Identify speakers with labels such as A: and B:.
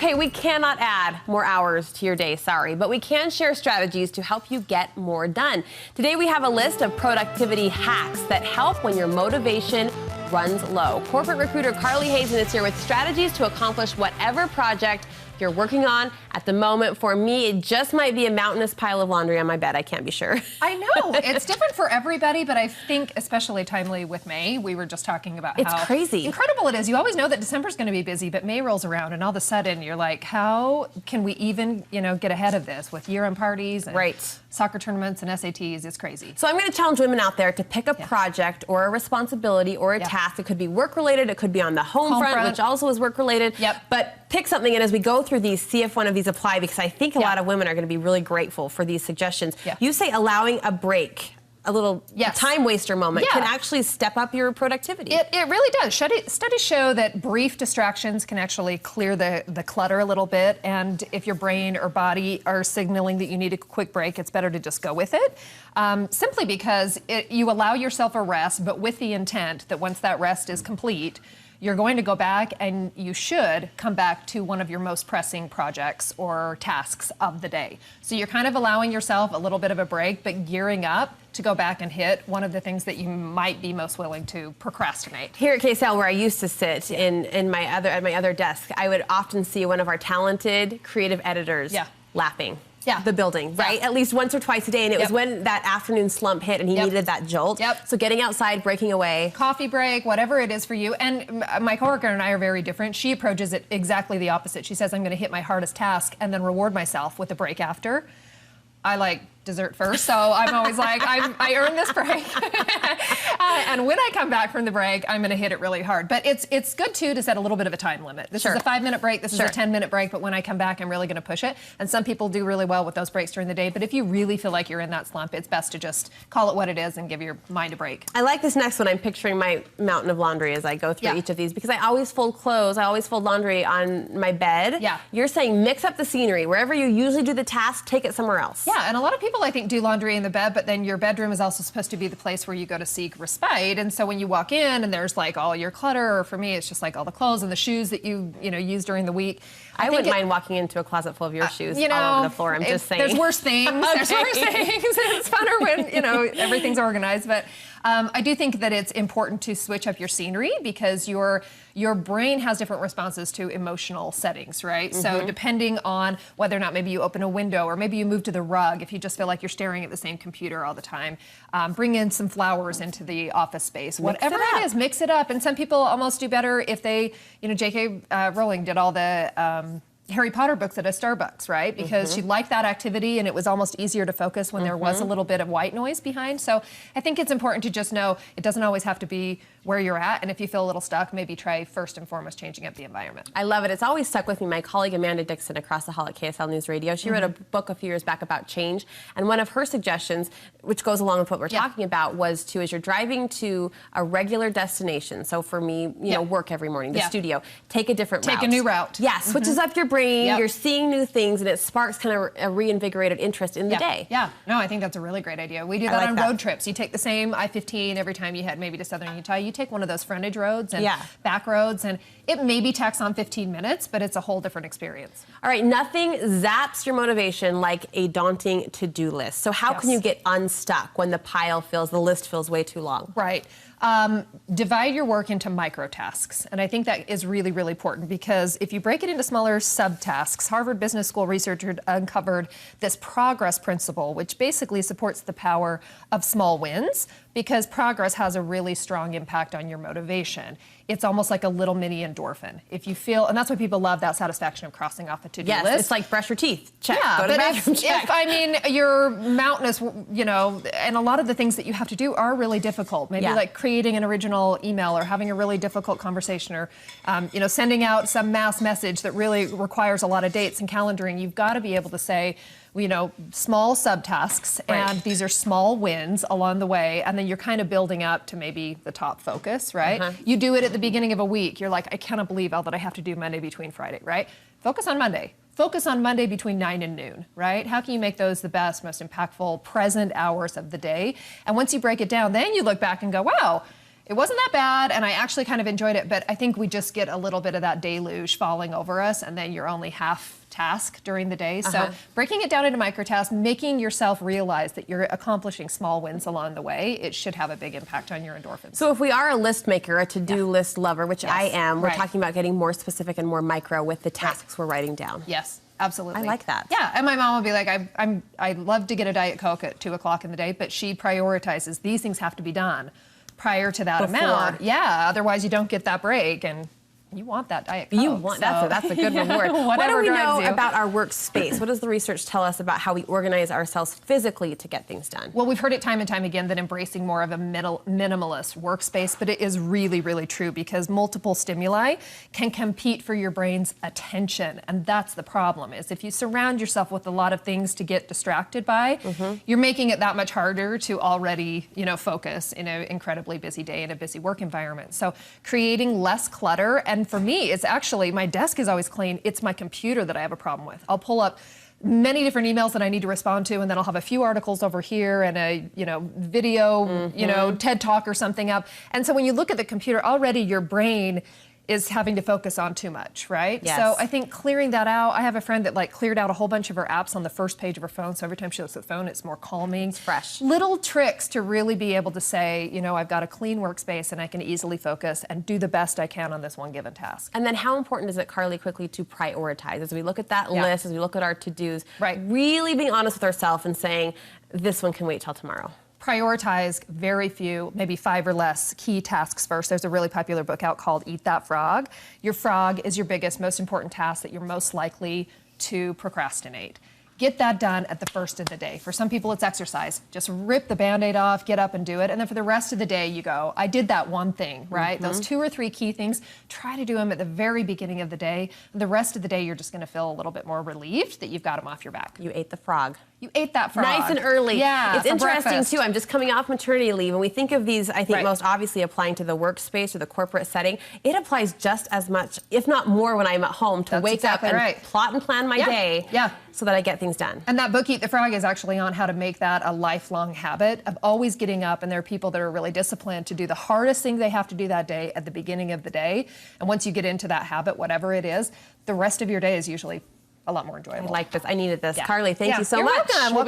A: Okay, we cannot add more hours to your day, sorry, but we can share strategies to help you get more done. Today we have a list of productivity hacks that help when your motivation runs low. Corporate recruiter Carly Hazen is here with strategies to accomplish whatever project you're working on at the moment. For me, it just might be a mountainous pile of laundry on my bed. I can't be sure.
B: I know. It's different for everybody, but I think especially timely with May. We were just talking about how
A: crazy.
B: Incredible it is. You always know that December's going to be busy, but May rolls around and all of a sudden you're like, how can we even, get ahead of this with year-end parties and soccer tournaments and SATs? It's crazy.
A: So I'm going to challenge women out there to pick a project or a responsibility or a task. It could be work-related. It could be on the home front, which also is work-related. But pick something, and as we go through these, see if one of these apply, because I think a lot of women are going to be really grateful for these suggestions. You say allowing a break, a little time waster moment, can actually step up your productivity.
B: It really does. Studies show that brief distractions can actually clear the clutter a little bit, and if your brain or body are signaling that you need a quick break, it's better to just go with it. Simply because you allow yourself a rest, but with the intent that once that rest is complete, you're going to go back and you should come back to one of your most pressing projects or tasks of the day. So you're kind of allowing yourself a little bit of a break, but gearing up to go back and hit one of the things that you might be most willing to procrastinate.
A: Here at KSL, where I used to sit at my other desk, I would often see one of our talented creative editors lapping the building, right? At least once or twice a day, and it was when that afternoon slump hit and he needed that jolt. So getting outside, breaking away.
B: Coffee break, whatever it is for you. And my coworker and I are very different. She approaches it exactly the opposite. She says, I'm gonna hit my hardest task and then reward myself with a break after. I like dessert first, so I'm always like, I earned this break. And when I come back from the break, I'm gonna hit it really hard. But it's good too to set a little bit of a time limit. This is a 5-minute break, this is a 10-minute break, but when I come back, I'm really gonna push it. And some people do really well with those breaks during the day, but if you really feel like you're in that slump, it's best to just call it what it is and give your mind a break.
A: I like this next one. I'm picturing my mountain of laundry as I go through each of these, because I always fold clothes, I always fold laundry on my bed. You're saying mix up the scenery. Wherever you usually do the task, take it somewhere else.
B: Yeah, and a lot of people, I think, do laundry in the bed, but then your bedroom is also supposed to be the place where you go to seek respite. And so when you walk in and there's like all your clutter, or for me, it's just like all the clothes and the shoes that you use during the week.
A: I wouldn't mind walking into a closet full of your shoes all over the floor. I'm just saying.
B: There's worse things. There's worse things. It's funner when, everything's organized. But I do think that it's important to switch up your scenery, because your brain has different responses to emotional settings, right? So depending on whether or not maybe you open a window, or maybe you move to the rug if you just feel like you're staring at the same computer all the time. Bring in some flowers into the office space. Whatever it is, mix it up. And some people almost do better if they, J.K. Rowling did all the Harry Potter books at a Starbucks, right? Because she liked that activity, and it was almost easier to focus when there was a little bit of white noise behind. So I think it's important to just know it doesn't always have to be where you're at, and if you feel a little stuck, maybe try first and foremost changing up the environment.
A: I love it. It's always stuck with me. My colleague Amanda Dixon across the hall at KSL News Radio, she wrote a book a few years back about change, and one of her suggestions, which goes along with what we're talking about, was to, as you're driving to a regular destination, so for me, work every morning, the studio, take a different route.
B: Take a new route.
A: Yes, switches up your brain, you're seeing new things, and it sparks kind of a reinvigorated interest in the day.
B: Yeah, no, I think that's a really great idea. We do that on road trips. You take the same I-15 every time you head maybe to southern Utah. You take one of those frontage roads and back roads, and it maybe tacks on 15 minutes, but it's a whole different experience.
A: All right, nothing zaps your motivation like a daunting to-do list. So how can you get unstuck when the list feels way too long?
B: Right. Divide your work into micro tasks. And I think that is really, really important, because if you break it into smaller subtasks, Harvard Business School researchers uncovered this progress principle, which basically supports the power of small wins, because progress has a really strong impact on your motivation. It's almost like a little mini endorphin. If you feel, and that's why people love that satisfaction of crossing off a to-do list.
A: Yes, it's like brush your teeth, check, go to the
B: but
A: bathroom, check.
B: if you're mountainous, and a lot of the things that you have to do are really difficult. Maybe like creating an original email, or having a really difficult conversation, or sending out some mass message that really requires a lot of dates and calendaring. You've got to be able to say, small subtasks, and these are small wins along the way, and then you're kind of building up to maybe the top focus, right? You do it at the beginning of a week. You're like, I cannot believe all that I have to do Monday between Friday, right? Focus on Monday. Focus on Monday between 9 and noon, right? How can you make those the best, most impactful, present hours of the day? And once you break it down, then you look back and go, wow, It wasn't that bad, and I actually kind of enjoyed it, but I think we just get a little bit of that deluge falling over us, and then you're only half task during the day. So breaking it down into microtasks, making yourself realize that you're accomplishing small wins along the way, it should have a big impact on your endorphins.
A: So if we are a list maker, a to-do list lover, which I am, we're talking about getting more specific and more micro with the tasks we're writing down.
B: Yes. Absolutely.
A: I like that.
B: Yeah, and my mom will be like, I love to get a Diet Coke at 2 o'clock in the day, but she prioritizes these things have to be done prior to that amount. Yeah, otherwise you don't get that break, and you want that Diet Coke.
A: You want that's a good reward. What do we know about our workspace? What does the research tell us about how we organize ourselves physically to get things done?
B: Well, we've heard it time and time again that embracing more of a minimalist workspace, but it is really, really true because multiple stimuli can compete for your brain's attention, and that's the problem. Is if you surround yourself with a lot of things to get distracted by, you're making it that much harder to already, focus in an incredibly busy day in a busy work environment. So creating less clutter, and for me, it's actually, my desk is always clean. It's my computer that I have a problem with. I'll pull up many different emails that I need to respond to, and then I'll have a few articles over here and a, video, TED Talk or something up. And so when you look at the computer, already your brain is having to focus on too much, right?
A: Yes.
B: So I think clearing that out, I have a friend that cleared out a whole bunch of her apps on the first page of her phone, so every time she looks at the phone, it's more calming.
A: It's fresh.
B: Little tricks to really be able to say, I've got a clean workspace and I can easily focus and do the best I can on this one given task.
A: And then how important is it, Carly, quickly to prioritize? As we look at that list, as we look at our to-dos, really being honest with ourselves and saying, this one can wait till tomorrow.
B: Prioritize very few, maybe 5 or less key tasks first. There's a really popular book out called Eat That Frog. Your frog is your biggest, most important task that you're most likely to procrastinate. Get that done at the first of the day. For some people, it's exercise. Just rip the Band-Aid off, get up and do it. And then for the rest of the day, you go, I did that one thing, right? Those 2 or 3 key things, try to do them at the very beginning of the day. The rest of the day, you're just going to feel a little bit more relieved that you've got them off your back.
A: You ate the frog.
B: You ate that frog.
A: Nice and early.
B: Yeah,
A: it's interesting,
B: breakfast.
A: too. I'm just coming off maternity leave, and we think of these, I think, most obviously applying to the workspace or the corporate setting. It applies just as much, if not more, when I'm at home to wake up and plot and plan my day so that I get things done.
B: And that book, Eat the Frog, is actually on how to make that a lifelong habit of always getting up, and there are people that are really disciplined to do the hardest thing they have to do that day at the beginning of the day. And once you get into that habit, whatever it is, the rest of your day is usually a lot more enjoyable.
A: I like this. I needed this. Carly, thank you so
B: You're
A: much.
B: Welcome.